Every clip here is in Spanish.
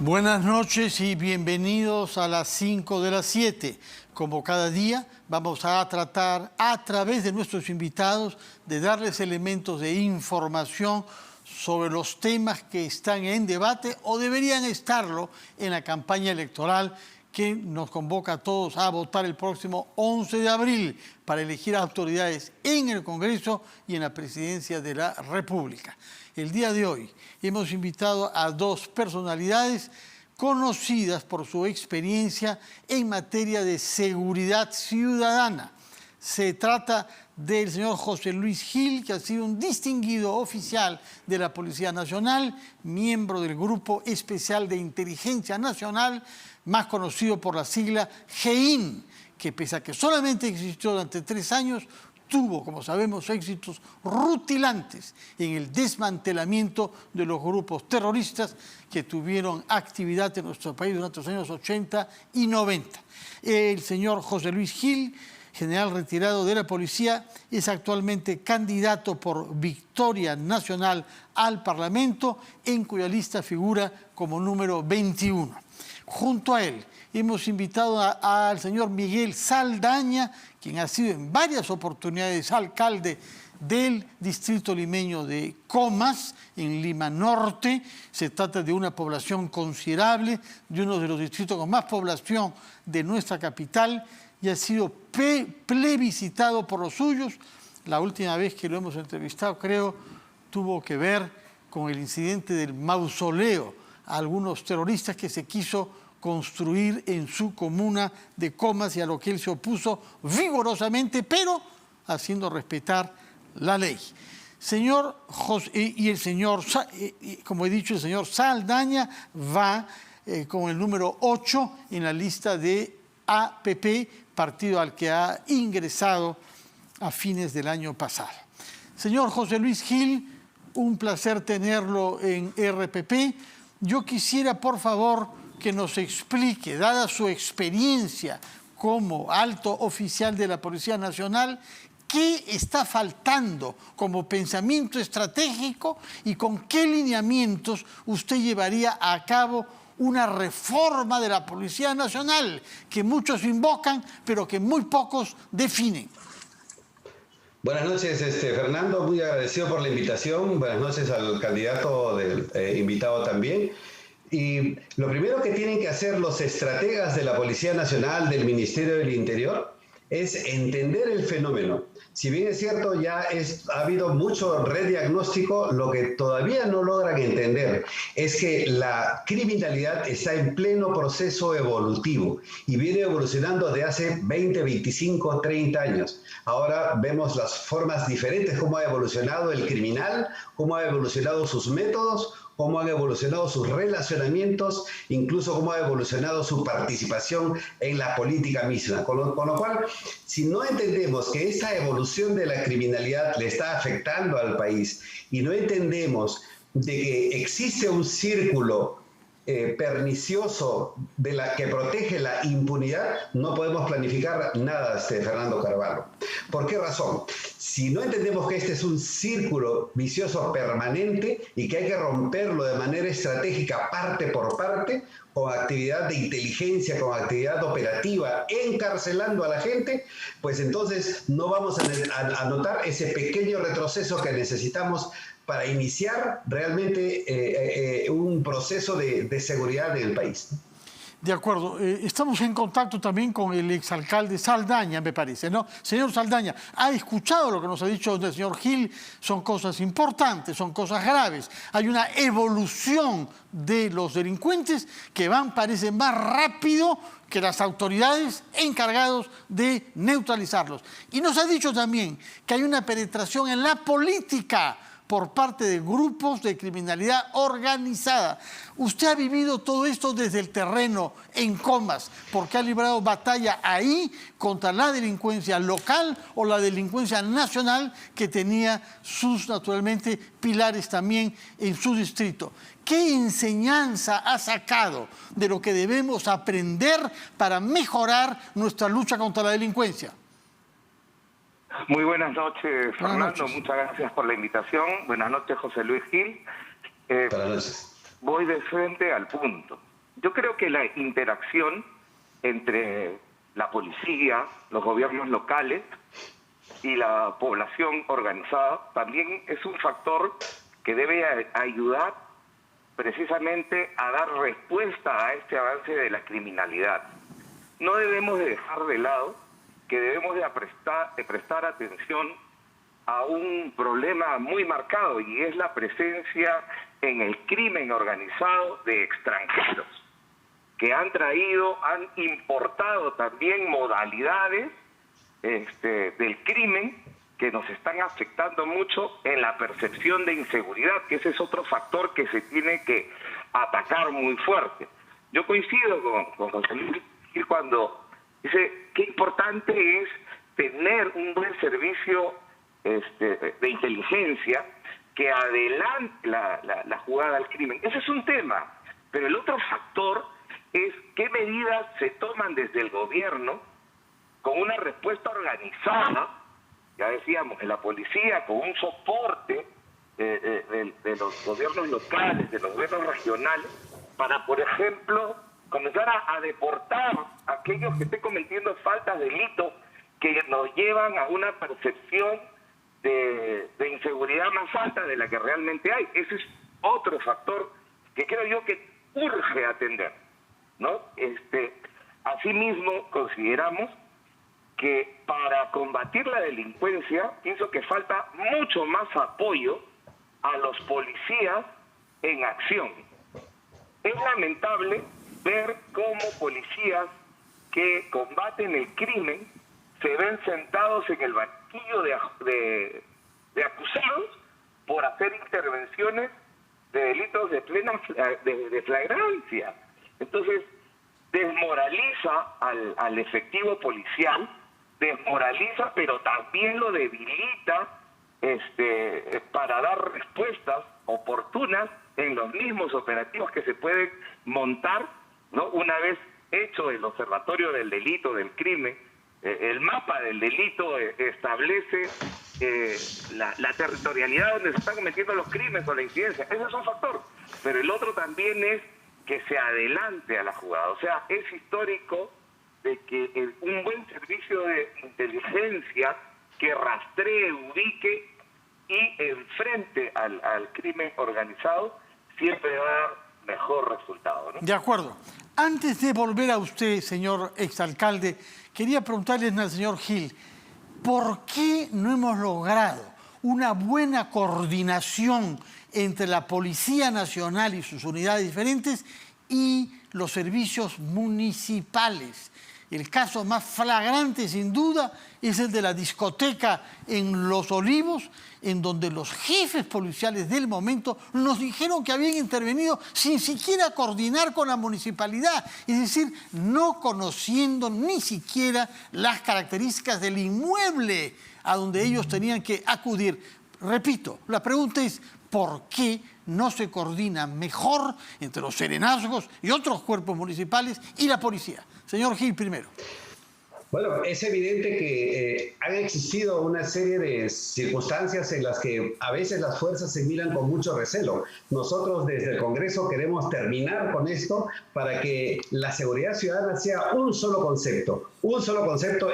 Buenas noches y bienvenidos a las 5 de las 7. Como cada día, vamos a tratar a través de nuestros invitados de darles elementos de información sobre los temas que están en debate o deberían estarlo en la campaña electoral que nos convoca a todos a votar el próximo 11 de abril para elegir autoridades en el Congreso y en la Presidencia de la República. El día de hoy hemos invitado a dos personalidades conocidas por su experiencia en materia de seguridad ciudadana. Se trata del señor José Luis Gil, que ha sido un distinguido oficial de la Policía Nacional, miembro del Grupo Especial de Inteligencia Nacional, más conocido por la sigla GEIN, que pese a que solamente existió durante 3 años, tuvo, como sabemos, éxitos rutilantes en el desmantelamiento de los grupos terroristas que tuvieron actividad en nuestro país durante los años 80 y 90. El señor José Luis Gil, general retirado de la policía, es actualmente candidato por Victoria Nacional al Parlamento, en cuya lista figura como número 21. Junto a él hemos invitado al señor Miguel Saldaña, quien ha sido en varias oportunidades alcalde del distrito limeño de Comas, en Lima Norte. Se trata de una población considerable, de uno de los distritos con más población de nuestra capital, y ha sido plebiscitado por los suyos. La última vez que lo hemos entrevistado, creo, tuvo que ver con el incidente del mausoleo a algunos terroristas que se quiso construir en su comuna de Comas y a lo que él se opuso vigorosamente, pero haciendo respetar la ley. Señor José, y el señor, como he dicho, el señor Saldaña va con el número 8 en la lista de APP, partido al que ha ingresado a fines del año pasado. Señor José Luis Gil, un placer tenerlo en RPP. Yo quisiera, por favor, que nos explique, dada su experiencia como alto oficial de la Policía Nacional, qué está faltando como pensamiento estratégico y con qué lineamientos usted llevaría a cabo una reforma de la Policía Nacional que muchos invocan, pero que muy pocos definen. Buenas noches, Fernando, muy agradecido por la invitación. Buenas noches al candidato invitado también. Y lo primero que tienen que hacer los estrategas de la Policía Nacional, del Ministerio del Interior, es entender el fenómeno. Si bien es cierto, ha habido mucho rediagnóstico, lo que todavía no logran entender es que la criminalidad está en pleno proceso evolutivo y viene evolucionando de hace 20, 25, 30 años. Ahora vemos las formas diferentes, cómo ha evolucionado el criminal, cómo ha evolucionado sus métodos, cómo han evolucionado sus relacionamientos, incluso cómo ha evolucionado su participación en la política misma. Con lo cual, si no entendemos que esta evolución de la criminalidad le está afectando al país y no entendemos de que existe un círculo pernicioso que protege la impunidad, no podemos planificar nada, Fernando Carvalho. ¿Por qué razón? Si no entendemos que este es un círculo vicioso permanente y que hay que romperlo de manera estratégica parte por parte, con actividad de inteligencia, con actividad operativa, encarcelando a la gente, pues entonces no vamos a notar ese pequeño retroceso que necesitamos para iniciar realmente un proceso de seguridad en el país. De acuerdo. Estamos en contacto también con el exalcalde Saldaña, me parece, ¿no? Señor Saldaña, ¿ha escuchado lo que nos ha dicho el señor Gil? Son cosas importantes, son cosas graves. Hay una evolución de los delincuentes que parecen más rápido que las autoridades encargadas de neutralizarlos. Y nos ha dicho también que hay una penetración en la política por parte de grupos de criminalidad organizada. Usted ha vivido todo esto desde el terreno, en Comas, porque ha librado batalla ahí contra la delincuencia local o la delincuencia nacional que tenía sus, naturalmente, pilares también en su distrito. ¿Qué enseñanza ha sacado de lo que debemos aprender para mejorar nuestra lucha contra la delincuencia? Muy buenas noches, Fernando. Buenas noches. Muchas gracias por la invitación. Buenas noches, José Luis Gil. Buenas noches. Voy de frente al punto. Yo creo que la interacción entre la policía, los gobiernos locales y la población organizada también es un factor que debe ayudar precisamente a dar respuesta a este avance de la criminalidad. No debemos de dejar de lado que debemos de prestar atención a un problema muy marcado, y es la presencia en el crimen organizado de extranjeros que han importado también modalidades del crimen que nos están afectando mucho en la percepción de inseguridad, que ese es otro factor que se tiene que atacar muy fuerte. Yo coincido con José Luis cuando dice qué importante es tener un buen servicio de inteligencia que adelante la jugada al crimen. Ese es un tema, pero el otro factor es qué medidas se toman desde el gobierno con una respuesta organizada, ya decíamos, en la policía, con un soporte de los gobiernos locales, de los gobiernos regionales, para, por ejemplo, comenzar a deportar a aquellos que estén cometiendo faltas, delitos, que nos llevan a una percepción de inseguridad más alta de la que realmente hay. Ese es otro factor que creo yo que urge atender, ¿no? Asimismo, consideramos que para combatir la delincuencia, pienso que falta mucho más apoyo a los policías en acción. Es lamentable ver cómo policías que combaten el crimen se ven sentados en el banquillo de acusados por hacer intervenciones de delitos de flagrancia. Entonces, desmoraliza al efectivo policial, desmoraliza, pero también lo debilita para dar respuestas oportunas en los mismos operativos que se pueden montar, ¿no? Una vez hecho el observatorio del delito, del crimen, el mapa del delito establece la territorialidad donde se están cometiendo los crímenes o la incidencia. Ese es un factor, pero el otro también es que se adelante a la jugada. O sea, es histórico de que un buen servicio de inteligencia que rastree, ubique y enfrente al crimen organizado siempre va a dar mejor resultado, ¿no? De acuerdo. Antes de volver a usted, señor exalcalde, quería preguntarle al señor Gil, ¿por qué no hemos logrado una buena coordinación entre la Policía Nacional y sus unidades diferentes y los servicios municipales? El caso más flagrante, sin duda, es el de la discoteca en Los Olivos, en donde los jefes policiales del momento nos dijeron que habían intervenido sin siquiera coordinar con la municipalidad, es decir, no conociendo ni siquiera las características del inmueble a donde ellos tenían que acudir. Repito, la pregunta es, ¿por qué no se coordina mejor entre los serenazgos y otros cuerpos municipales y la policía? Señor Gil, primero. Bueno, es evidente que han existido una serie de circunstancias en las que a veces las fuerzas se miran con mucho recelo. Nosotros desde el Congreso queremos terminar con esto para que la seguridad ciudadana sea un solo concepto,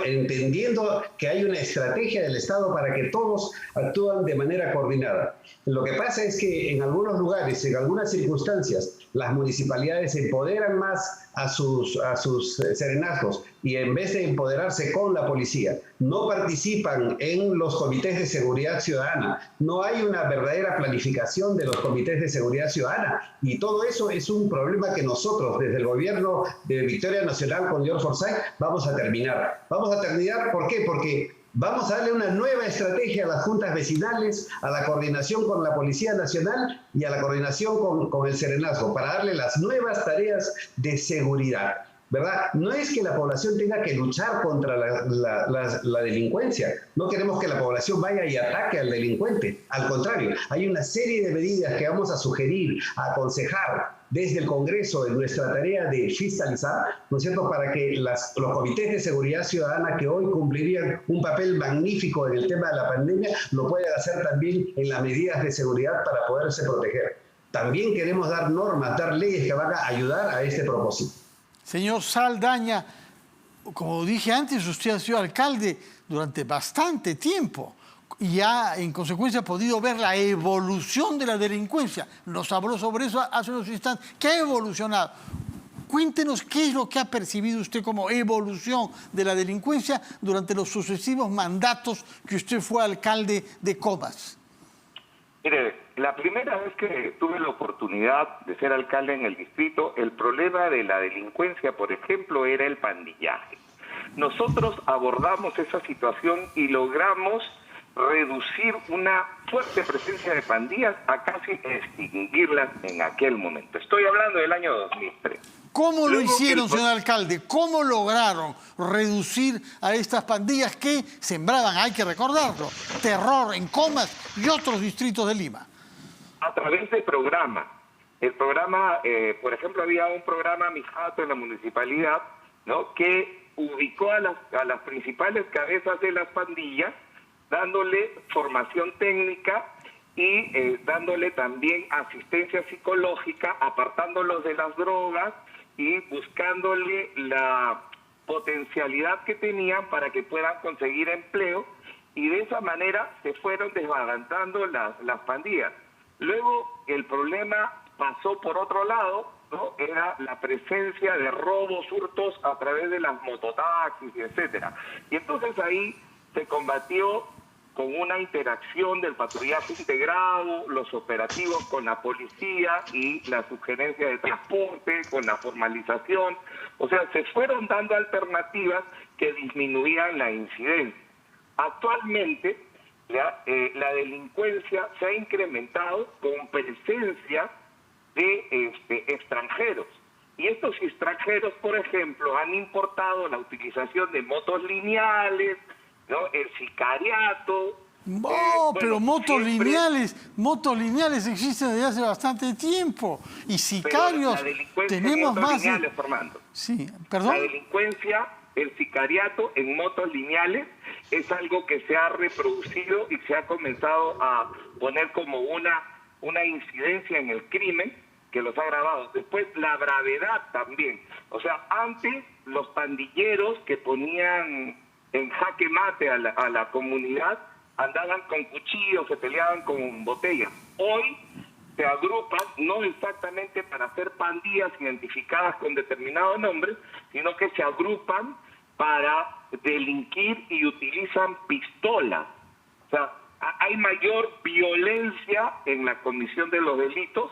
entendiendo que hay una estrategia del Estado para que todos actúen de manera coordinada. Lo que pasa es que en algunos lugares, en algunas circunstancias, las municipalidades empoderan más a sus serenazgos y en vez de empoderarse con la policía, no participan en los comités de seguridad ciudadana. No hay una verdadera planificación de los comités de seguridad ciudadana y todo eso es un problema que nosotros desde el gobierno de Victoria Nacional con George Forsyth vamos a terminar. Vamos a terminar, ¿por qué? Porque vamos a darle una nueva estrategia a las juntas vecinales, a la coordinación con la Policía Nacional y a la coordinación con el serenazgo, para darle las nuevas tareas de seguridad, ¿verdad? No es que la población tenga que luchar contra la delincuencia. No queremos que la población vaya y ataque al delincuente. Al contrario, hay una serie de medidas que vamos a sugerir, a aconsejar desde el Congreso en nuestra tarea de fiscalizar, ¿no es cierto?, para que los comités de seguridad ciudadana que hoy cumplirían un papel magnífico en el tema de la pandemia, lo puedan hacer también en las medidas de seguridad para poderse proteger. también queremos dar normas, dar leyes que van a ayudar a este propósito. Señor Saldaña, como dije antes, usted ha sido alcalde durante bastante tiempo y ha, en consecuencia, podido ver la evolución de la delincuencia. Nos habló sobre eso hace unos instantes. ¿Qué ha evolucionado? Cuéntenos qué es lo que ha percibido usted como evolución de la delincuencia durante los sucesivos mandatos que usted fue alcalde de Comas. Mire, la primera vez que tuve la oportunidad de ser alcalde en el distrito, el problema de la delincuencia, por ejemplo, era el pandillaje. Nosotros abordamos esa situación y logramos reducir una fuerte presencia de pandillas a casi extinguirlas en aquel momento. Estoy hablando del año 2003. ¿Cómo lo hicieron, señor alcalde? ¿Cómo lograron reducir a estas pandillas que sembraban, hay que recordarlo, terror en Comas y otros distritos de Lima? A través de programas. El programa, por ejemplo, había un programa Mijato en la municipalidad, ¿no?, que ubicó a las principales cabezas de las pandillas, dándole formación técnica y dándole también asistencia psicológica, apartándolos de las drogas y buscándole la potencialidad que tenían para que puedan conseguir empleo, y de esa manera se fueron desbaratando las pandillas. Luego el problema pasó por otro lado, ¿no? Era la presencia de robos, hurtos a través de las mototaxis, etcétera. Y entonces ahí se combatió con una interacción del patrullaje integrado, los operativos con la policía y la sugerencia de transporte, con la formalización. O sea, se fueron dando alternativas que disminuían la incidencia. Actualmente, la delincuencia se ha incrementado con presencia de extranjeros. Y estos extranjeros, por ejemplo, han importado la utilización de motos lineales, ¿no?, el sicariato. Pero motos lineales existen desde hace bastante tiempo. Y sicarios tenemos más. Lineales, Fernando. Sí, perdón. La delincuencia, el sicariato en motos lineales es algo que se ha reproducido y se ha comenzado a poner como una incidencia en el crimen que los ha agravado. Después, la gravedad también. O sea, antes los pandilleros que ponían en jaque mate a la comunidad andaban con cuchillos, se peleaban con botellas. Hoy se agrupan, no exactamente para hacer pandillas identificadas con determinado nombre, sino que se agrupan para delinquir y utilizan pistolas. O sea, hay mayor violencia en la comisión de los delitos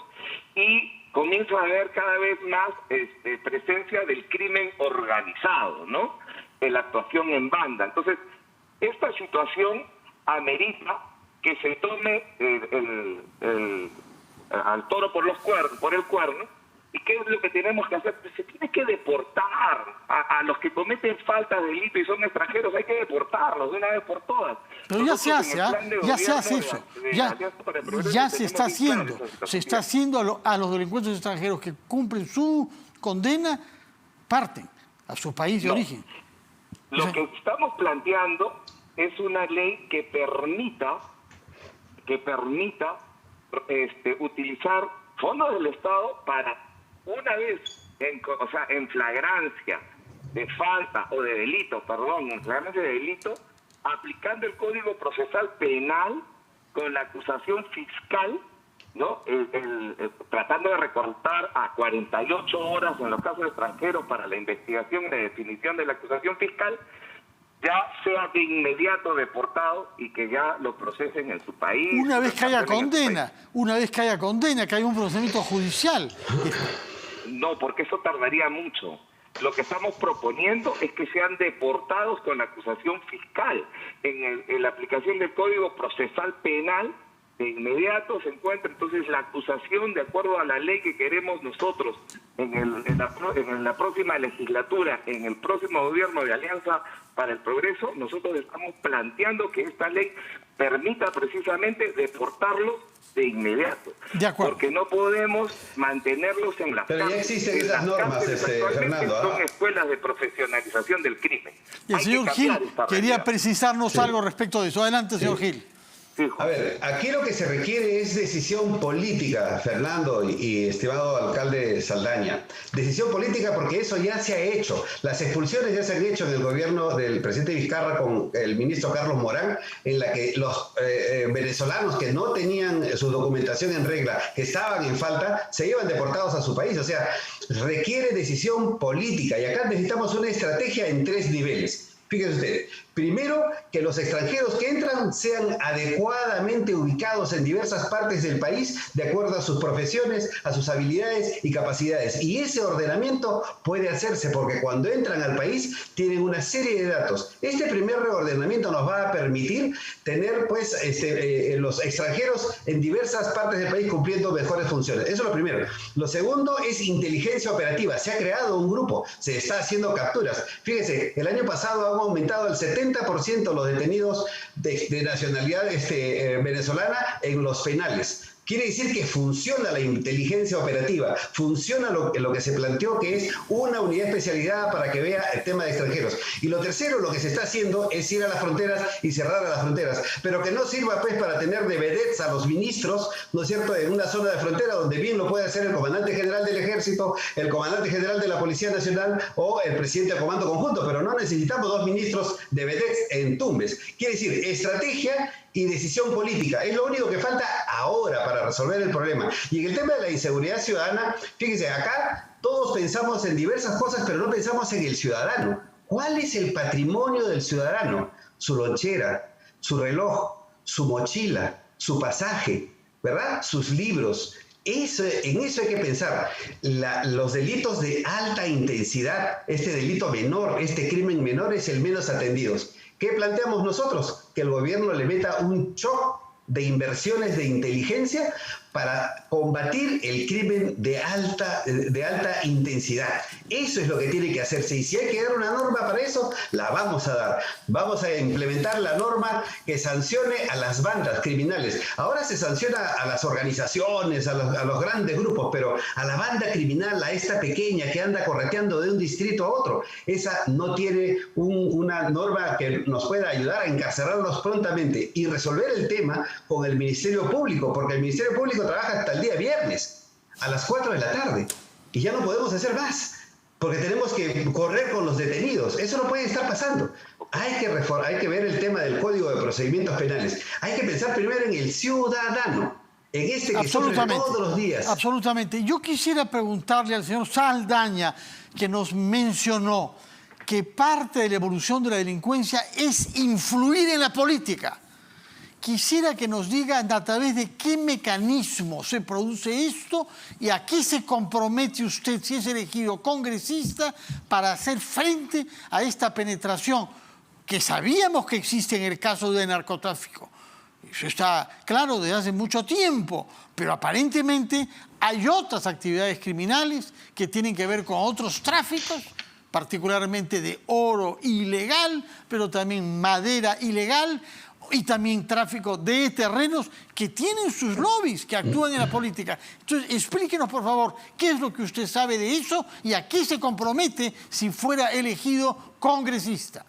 y comienza a haber cada vez más presencia del crimen organizado, ¿no?, la actuación en banda. Entonces, esta situación amerita que se tome al toro por el cuerno. ¿Y qué es lo que tenemos que hacer? Se tiene que deportar a los que cometen faltas de delito y son extranjeros. Hay que deportarlos de una vez por todas. Pero ya se hace, ya se hace eso. Ya se está haciendo. Se está haciendo a los delincuentes extranjeros que cumplen su condena, parten a su país de origen. Lo que estamos planteando es una ley que permita utilizar fondos del Estado para, una vez en flagrancia de falta o de delito, en flagrancia de delito, aplicando el Código Procesal Penal con la acusación fiscal, ¿no? Tratando de recortar a 48 horas en los casos extranjeros para la investigación y la definición de la acusación fiscal, ya sea de inmediato deportado y que ya lo procesen en su país. Una vez que haya condena, que haya un procedimiento judicial. No, porque eso tardaría mucho. Lo que estamos proponiendo es que sean deportados con la acusación fiscal. En la aplicación del Código Procesal Penal, de inmediato se encuentra entonces la acusación de acuerdo a la ley que queremos nosotros en la próxima legislatura, en el próximo gobierno de Alianza para el Progreso. Nosotros estamos planteando que esta ley permita precisamente deportarlos de inmediato. De acuerdo. Porque no podemos mantenerlos en las cárceles. Pero ya existen esas normas, Fernando. Son escuelas de profesionalización del crimen. Y el señor Gil quería precisarnos algo respecto de eso. Adelante, señor Gil. Sí, A ver, aquí lo que se requiere es decisión política, Fernando y estimado alcalde Saldaña. Decisión política porque eso ya se ha hecho. Las expulsiones ya se han hecho en el gobierno del presidente Vizcarra con el ministro Carlos Morán, en la que los venezolanos que no tenían su documentación en regla, que estaban en falta, se iban deportados a su país. O sea, requiere decisión política y acá necesitamos una estrategia en 3 niveles. Fíjense ustedes, primero, que los extranjeros que entran sean adecuadamente ubicados en diversas partes del país de acuerdo a sus profesiones, a sus habilidades y capacidades. Y ese ordenamiento puede hacerse porque cuando entran al país tienen una serie de datos. Este primer reordenamiento nos va a permitir tener pues los extranjeros en diversas partes del país cumpliendo mejores funciones. Eso es lo primero. Lo segundo es inteligencia operativa. Se ha creado un grupo, se está haciendo capturas. Fíjense, el año pasado han aumentado el 70% los detenidos de nacionalidad venezolana en los penales. Quiere decir que funciona la inteligencia operativa, funciona lo que se planteó, que es una unidad especializada para que vea el tema de extranjeros. Y lo tercero, lo que se está haciendo es ir a las fronteras y cerrar a las fronteras, pero que no sirva pues para tener de vedettes a los ministros, ¿no es cierto?, en una zona de frontera donde bien lo puede hacer el comandante general del ejército, el comandante general de la Policía Nacional o el presidente del comando conjunto, pero no necesitamos 2 ministros de vedettes en Tumbes. Quiere decir, estrategia y decisión política. Es lo único que falta ahora para resolver el problema. Y en el tema de la inseguridad ciudadana, fíjense, acá todos pensamos en diversas cosas, pero no pensamos en el ciudadano. ¿Cuál es el patrimonio del ciudadano? Su lonchera, su reloj, su mochila, su pasaje, ¿verdad? Sus libros. En eso hay que pensar. Los delitos de alta intensidad, este delito menor, este crimen menor es el menos atendidos. ¿Qué planteamos nosotros? Que el gobierno le meta un shock de inversiones de inteligencia para combatir el crimen de alta intensidad. Eso es lo que tiene que hacerse. Y si hay que dar una norma para eso, la vamos a dar. Vamos a implementar la norma que sancione a las bandas criminales. Ahora se sanciona a las organizaciones, a los grandes grupos, pero a la banda criminal, a esta pequeña que anda correteando de un distrito a otro, esa no tiene una norma que nos pueda ayudar a encarcelarlos prontamente y resolver el tema con el Ministerio Público, porque el Ministerio Público trabaja hasta el día viernes a las 4 de la tarde y ya no podemos hacer más porque tenemos que correr con los detenidos. Eso no puede estar pasando. Hay que ver el tema del Código de Procedimientos Penales. Hay que pensar primero en el ciudadano, en este que sufre todos los días. Absolutamente. Yo quisiera preguntarle al señor Saldaña, que nos mencionó que parte de la evolución de la delincuencia es influir en la política. Quisiera que nos diga a través de qué mecanismo se produce esto y a qué se compromete usted, si es elegido congresista, para hacer frente a esta penetración que sabíamos que existe en el caso del narcotráfico. Eso está claro desde hace mucho tiempo, pero aparentemente hay otras actividades criminales que tienen que ver con otros tráficos, particularmente de oro ilegal, pero también madera ilegal, y también tráfico de terrenos que tienen sus lobbies, que actúan en la política. Entonces, explíquenos, por favor, qué es lo que usted sabe de eso y a qué se compromete si fuera elegido congresista.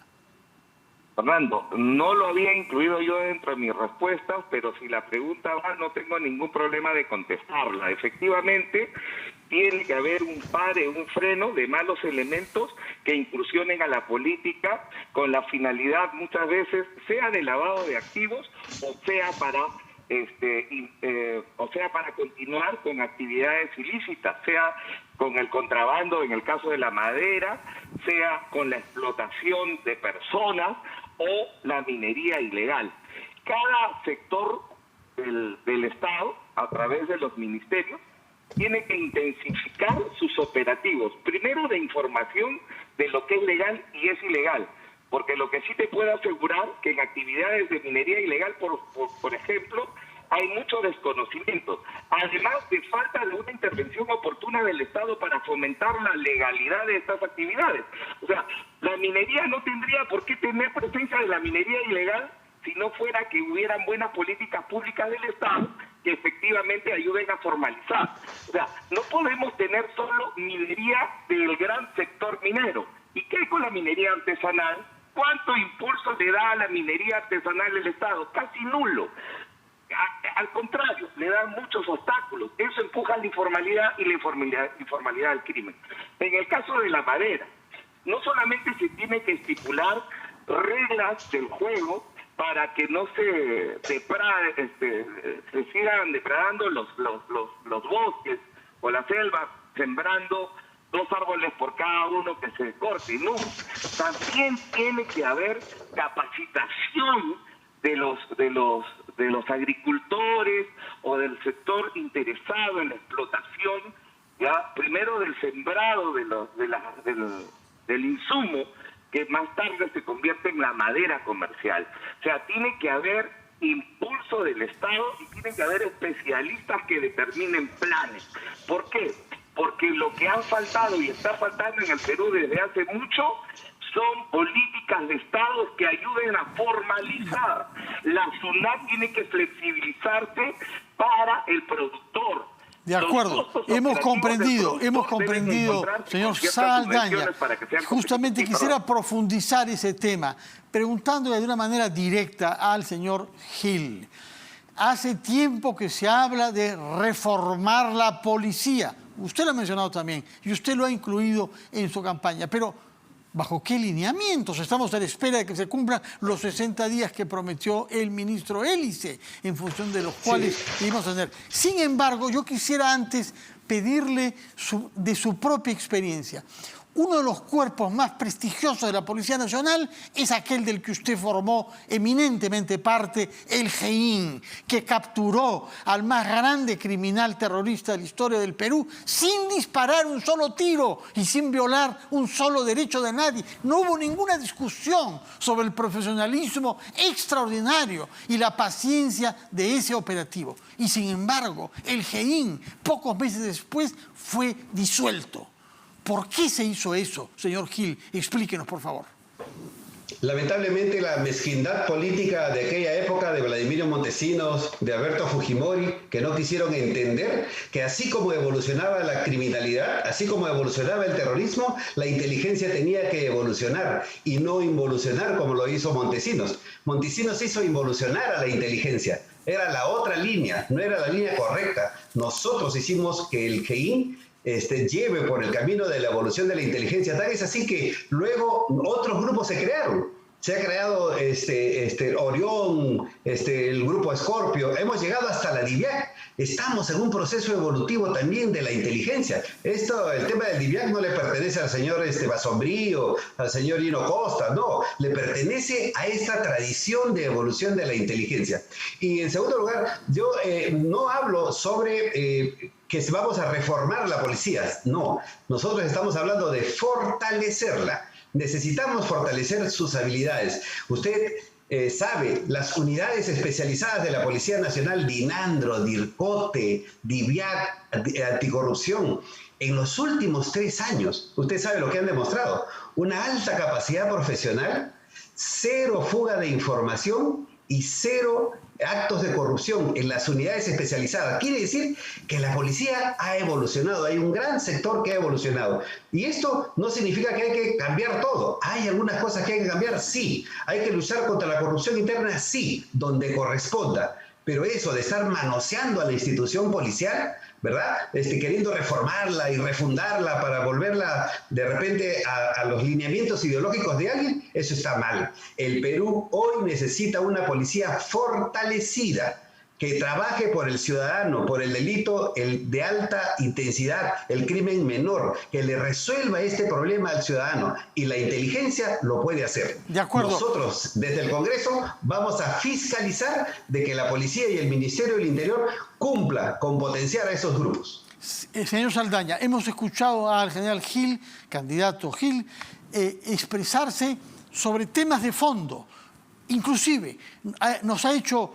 Fernando, no lo había incluido yo dentro de mis respuestas, pero si la pregunta va, no tengo ningún problema de contestarla. Efectivamente, tiene que haber un pare, un freno de malos elementos que incursionen a la política con la finalidad, muchas veces, sea de lavado de activos o sea para continuar con actividades ilícitas, sea con el contrabando en el caso de la madera, sea con la explotación de personas o la minería ilegal. Cada sector del Estado, a través de los ministerios, tiene que intensificar sus operativos, primero de información de lo que es legal y es ilegal, porque lo que sí te puedo asegurar que en actividades de minería ilegal, por ejemplo, hay mucho desconocimiento, además de falta de una intervención oportuna del Estado para fomentar la legalidad de estas actividades. O sea, la minería no tendría por qué tener presencia de la minería ilegal si no fuera que hubieran buenas políticas públicas del Estado que efectivamente ayuden a formalizar. O sea, no podemos tener solo minería del gran sector minero. ¿Y qué hay con la minería artesanal, ¿cuánto impulso le da a la minería artesanal el Estado? Casi nulo. Al contrario, le dan muchos obstáculos. Eso empuja la informalidad y la informalidad del crimen. En el caso de la madera, no solamente se tiene que estipular reglas del juego para que no se sigan depredando los bosques o la selva, sembrando 2 árboles por cada uno que se corte. No, también tiene que haber capacitación de los agricultores o del sector interesado en la explotación, ya primero del sembrado del insumo, que más tarde se convierte en la madera comercial. O sea, tiene que haber impulso del Estado y tiene que haber especialistas que determinen planes. ¿Por qué? Porque lo que ha faltado y está faltando en el Perú desde hace mucho son políticas de Estado que ayuden a formalizar. La SUNAT tiene que flexibilizarse para el productor. De acuerdo, hemos comprendido, señor Saldaña. Justamente quisiera profundizar ese tema, preguntándole de una manera directa al señor Gil. Hace tiempo que se habla de reformar la policía. Usted lo ha mencionado también y usted lo ha incluido en su campaña, pero ¿bajo qué lineamientos? Estamos a la espera de que se cumplan los 60 días que prometió el ministro Hélice, en función de los cuales debemos tener. Sin embargo, yo quisiera antes pedirle de su propia experiencia. Uno de los cuerpos más prestigiosos de la Policía Nacional es aquel del que usted formó eminentemente parte, el GEIN, que capturó al más grande criminal terrorista de la historia del Perú sin disparar un solo tiro y sin violar un solo derecho de nadie. No hubo ninguna discusión sobre el profesionalismo extraordinario y la paciencia de ese operativo. Y sin embargo, el GEIN, pocos meses después, fue disuelto. ¿Por qué se hizo eso, señor Gil? Explíquenos, por favor. Lamentablemente, la mezquindad política de aquella época de Vladimiro Montesinos, de Alberto Fujimori, que no quisieron entender que así como evolucionaba la criminalidad, así como evolucionaba el terrorismo, la inteligencia tenía que evolucionar y no involucionar como lo hizo Montesinos. Montesinos hizo involucionar a la inteligencia. Era la otra línea, no era la línea correcta. Nosotros hicimos que el GEIN lleve por el camino de la evolución de la inteligencia. Tal es así que luego otros grupos se crearon. Se ha creado Orión, el grupo Scorpio. Hemos llegado hasta la DIVIAC. Estamos en un proceso evolutivo también de la inteligencia. El tema del DIVIAC no le pertenece al señor Basombrío, al señor Hino Costa, no. Le pertenece a esta tradición de evolución de la inteligencia. Y en segundo lugar, yo no hablo sobre que vamos a reformar la policía. No, nosotros estamos hablando de fortalecerla. Necesitamos fortalecer sus habilidades. Usted sabe, las unidades especializadas de la Policía Nacional, DINANDRO, DIRCOTE, DIVIAC, Anticorrupción, en los últimos 3 años, usted sabe lo que han demostrado. Una alta capacidad profesional, 0 fuga de información y 0 actos de corrupción en las unidades especializadas. Quiere decir que la policía ha evolucionado, hay un gran sector que ha evolucionado. Y esto no significa que hay que cambiar todo. ¿Hay algunas cosas que hay que cambiar? Sí. ¿Hay que luchar contra la corrupción interna? Sí, donde corresponda. Pero eso de estar manoseando a la institución policial, ¿verdad? Queriendo reformarla y refundarla para volverla de repente a los lineamientos ideológicos de alguien, eso está mal. El Perú hoy necesita una policía fortalecida, que trabaje por el ciudadano, por el delito de alta intensidad, el crimen menor, que le resuelva este problema al ciudadano. Y la inteligencia lo puede hacer. De acuerdo. Nosotros, desde el Congreso, vamos a fiscalizar de que la policía y el Ministerio del Interior cumpla con potenciar a esos grupos. Señor Saldaña, hemos escuchado al general Gil, candidato Gil, expresarse sobre temas de fondo. Inclusive nos ha hecho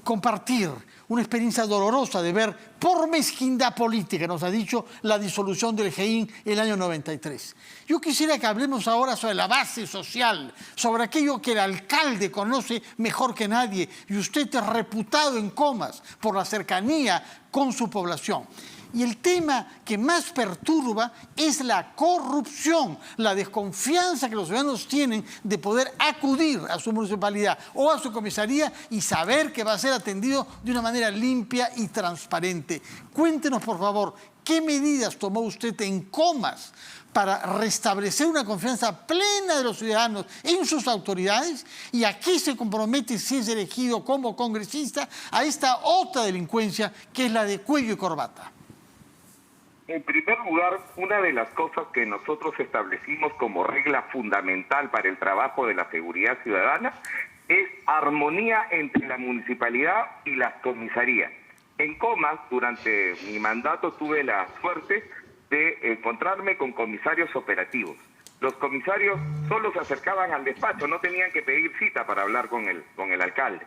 compartir una experiencia dolorosa de ver por mezquindad política, nos ha dicho, la disolución del GEIN en el año 93. Yo quisiera que hablemos ahora sobre la base social, sobre aquello que el alcalde conoce mejor que nadie y usted es reputado en Comas por la cercanía con su población. Y el tema que más perturba es la corrupción, la desconfianza que los ciudadanos tienen de poder acudir a su municipalidad o a su comisaría y saber que va a ser atendido de una manera limpia y transparente. Cuéntenos, por favor, ¿qué medidas tomó usted en Comas para restablecer una confianza plena de los ciudadanos en sus autoridades? ¿Y a qué se compromete, si es elegido como congresista, a esta otra delincuencia que es la de cuello y corbata? En primer lugar, una de las cosas que nosotros establecimos como regla fundamental para el trabajo de la seguridad ciudadana es armonía entre la municipalidad y las comisarías. En Comas, durante mi mandato, tuve la suerte de encontrarme con comisarios operativos. Los comisarios solo se acercaban al despacho, no tenían que pedir cita para hablar con el alcalde.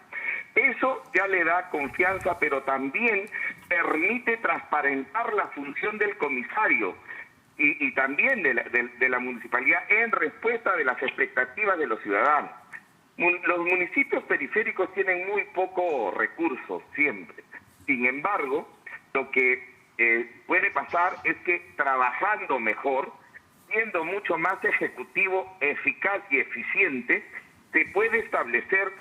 Eso ya le da confianza, pero también permite transparentar la función del comisario y también de la municipalidad en respuesta de las expectativas de los ciudadanos. Los municipios periféricos tienen muy pocos recursos siempre. Sin embargo, lo que puede pasar es que trabajando mejor, siendo mucho más ejecutivo, eficaz y eficiente, se puede establecer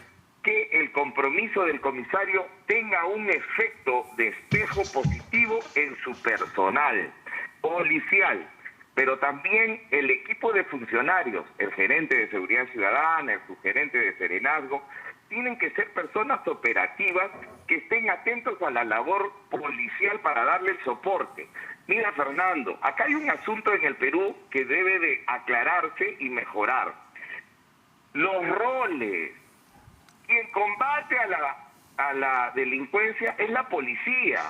que el compromiso del comisario tenga un efecto de espejo positivo en su personal policial, pero también el equipo de funcionarios, el gerente de seguridad ciudadana, el subgerente de serenazgo, tienen que ser personas operativas que estén atentos a la labor policial para darle el soporte. Mira, Fernando, acá hay un asunto en el Perú que debe de aclararse y mejorar. Los roles. Quien combate a la delincuencia es la policía.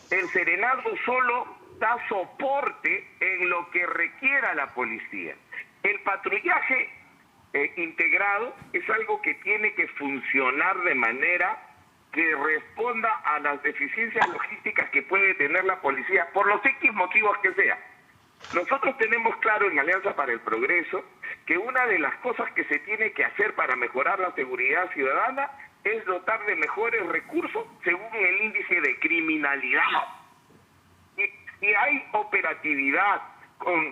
El serenazgo solo da soporte en lo que requiera la policía. El patrullaje integrado es algo que tiene que funcionar de manera que responda a las deficiencias logísticas que puede tener la policía, por los X motivos que sea. Nosotros tenemos claro en Alianza para el Progreso que una de las cosas que se tiene que hacer para mejorar la seguridad ciudadana es dotar de mejores recursos según el índice de criminalidad. Y hay operatividad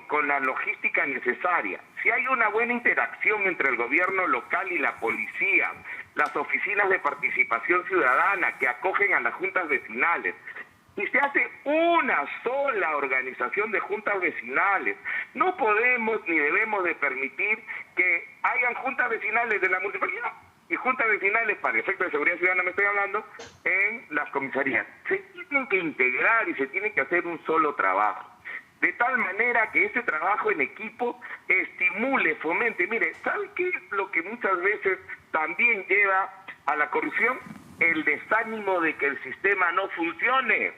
con la logística necesaria, si hay una buena interacción entre el gobierno local y la policía, las oficinas de participación ciudadana que acogen a las juntas vecinales, y se hace una sola organización de juntas vecinales, no podemos ni debemos de permitir que hayan juntas vecinales de la municipalidad y juntas vecinales, para efectos de seguridad ciudadana me estoy hablando, en las comisarías. Se tienen que integrar y se tiene que hacer un solo trabajo, de tal manera que ese trabajo en equipo estimule, fomente. Mire, ¿sabe qué es lo que muchas veces también lleva a la corrupción? El desánimo de que el sistema no funcione.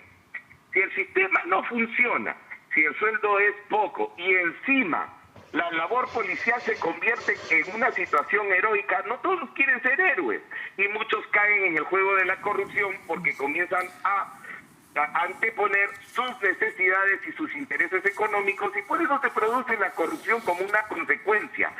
Si el sistema no funciona, si el sueldo es poco y encima la labor policial se convierte en una situación heroica, no todos quieren ser héroes y muchos caen en el juego de la corrupción porque comienzan a anteponer sus necesidades y sus intereses económicos, y por eso se produce la corrupción como una consecuencia.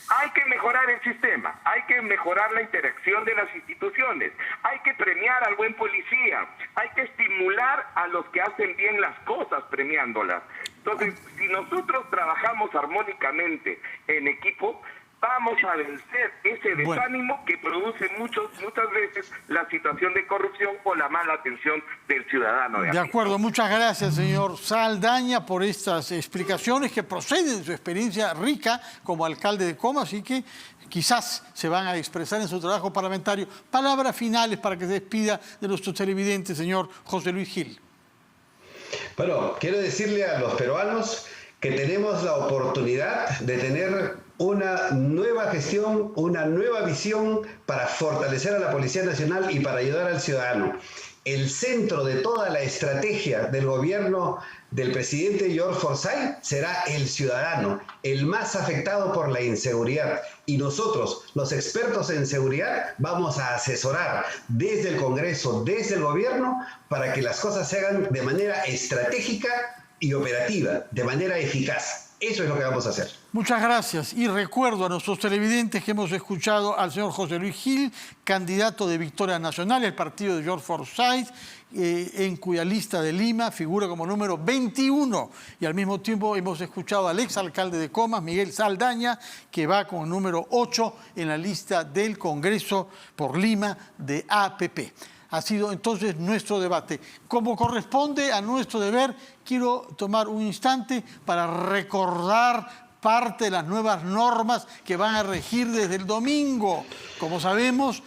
Hay que mejorar el sistema, hay que mejorar la interacción de las instituciones, hay que premiar al buen policía, hay que estimular a los que hacen bien las cosas premiándolas. Entonces, si nosotros trabajamos armónicamente en equipo, vamos a vencer ese desánimo que produce muchas veces la situación de corrupción o la mala atención del ciudadano. De acuerdo, muchas gracias, señor Saldaña, por estas explicaciones que proceden de su experiencia rica como alcalde de Comas y que quizás se van a expresar en su trabajo parlamentario. Palabras finales para que se despida de nuestros televidentes, señor José Luis Gil. Bueno, quiero decirle a los peruanos que tenemos la oportunidad de tener una nueva gestión, una nueva visión para fortalecer a la Policía Nacional y para ayudar al ciudadano. El centro de toda la estrategia del gobierno del presidente George Forsyth será el ciudadano, el más afectado por la inseguridad. Y nosotros, los expertos en seguridad, vamos a asesorar desde el Congreso, desde el gobierno, para que las cosas se hagan de manera estratégica y operativa, de manera eficaz. Eso es lo que vamos a hacer. Muchas gracias. Y recuerdo a nuestros televidentes que hemos escuchado al señor José Luis Gil, candidato de Victoria Nacional, el partido de George Forsyth, en cuya lista de Lima figura como número 21. Y al mismo tiempo hemos escuchado al exalcalde de Comas, Miguel Saldaña, que va con el número 8 en la lista del Congreso por Lima de APP. Ha sido entonces nuestro debate. Como corresponde a nuestro deber, quiero tomar un instante para recordar parte de las nuevas normas que van a regir desde el domingo. Como sabemos,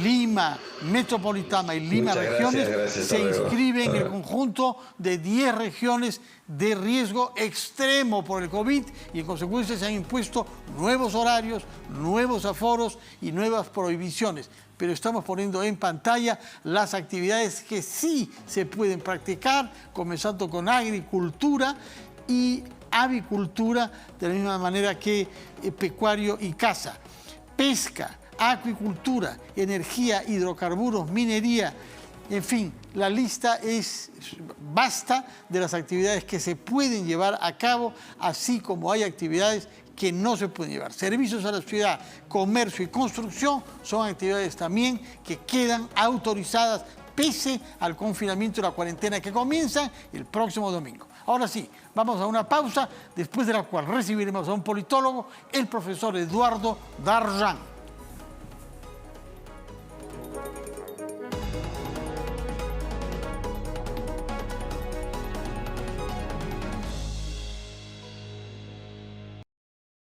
Lima Metropolitana y Lima Regiones se inscriben en el conjunto de 10 regiones de riesgo extremo por el COVID y en consecuencia se han impuesto nuevos horarios, nuevos aforos y nuevas prohibiciones. Pero estamos poniendo en pantalla las actividades que sí se pueden practicar, comenzando con agricultura y avicultura, de la misma manera que pecuario y caza, pesca, acuicultura, energía, hidrocarburos, minería. En fin, la lista es vasta de las actividades que se pueden llevar a cabo, así como hay actividades que no se pueden llevar. Servicios a la ciudad, comercio y construcción son actividades también que quedan autorizadas pese al confinamiento y la cuarentena que comienza el próximo domingo. Ahora sí, vamos a una pausa, después de la cual recibiremos a un politólogo, el profesor Eduardo Darjan.